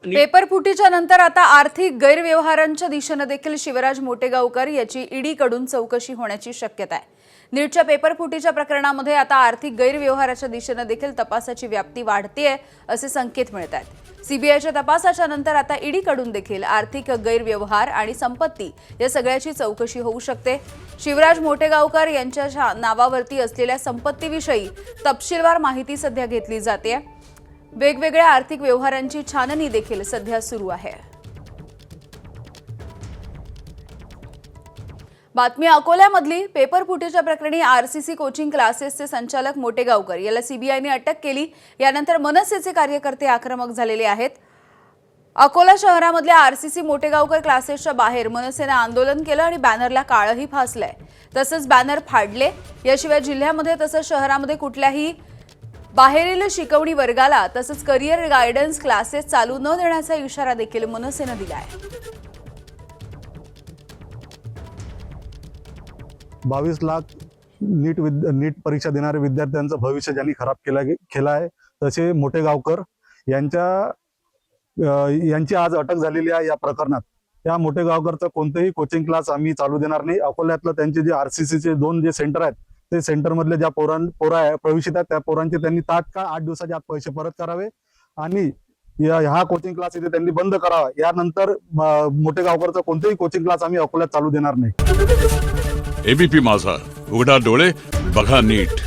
Paper फुटीच्या नंतर आता आर्थिक गैरव्यवहारांच्या दिशेने देखील शिवराज मोटेगावकर याची ईडीकडून चौकशी होण्याची शक्यता आहे। नीटच्या पेपर फुटीच्या प्रकरणामध्ये आता आर्थिक गैरव्यवहाराच्या दिशेने देखील तपासाची व्याप्ती वाढतेय असे संकेत मिळत आहेत। सीबीआयच्या तपासाच्या नंतर आता ईडीकडून देखील आर्थिक गैरव्यवहार आणि संपत्ती या सगळ्याची चौकशी होऊ शकते। शिवराज मोटेगावकर यांच्या नावावरती असलेल्या संपत्तीविषयी तपशीलवार माहिती सध्या घेतली जाते। वेगवेगळ्या आर्थिक व्यवहारांची छाननी देखील सध्या सुरू आहे। बातमी अकोल्यामधली पेपर फुटीच्या प्रकरणी आरसीसी कोचिंग क्लासेसचे संचालक मोटेगावकर याला सीबीआयने अटक केली। यानंतर मनसेचे कार्यकर्ते आक्रमक झालेले आहेत। अकोला शहरामधल्या आरसीसी मोटेगावकर क्लासेसच्या बाहेर मनसेने आंदोलन केलं आणि बॅनरला काळही फासलंय, तसंच बॅनर फाडले। याशिवाय जिल्ह्यामध्ये तसंच शहरामध्ये कुठल्याही बाहेरील शिकवणी वर्गाला तसंच करिअर गायडन्स क्लासेस चालू न देण्याचा इशारा देखील मनसेने दिलाय। 22 लाख नीट परीक्षा देणारे विद्यार्थ्यांचं भविष्य ज्यांनी खराब केलं आहे तसे मोटेगावकर यांची आज अटक झालेली आहे। या प्रकरणात या मोटेगावकरचं कोणतेही कोचिंग क्लास आम्ही चालू देणार नाही। अकोल्यातलं त्यांचे जे आरसीसीचे 2 जे सेंटर आहेत ते सेंटर मधले ज्या पोरा प्रवेशित आहेत त्या पोरांचे त्यांनी तात्काळ 8 दिवसाच्या आत पैसे परत करावे आणि हा कोचिंग क्लास इथे त्यांनी बंद करावा। यानंतर मोटेगावकरचं कोणतेही कोचिंग क्लास आम्ही अकोल्यात चालू देणार नाही। एबीपी माझा, उघडा डोळे बघा नीट।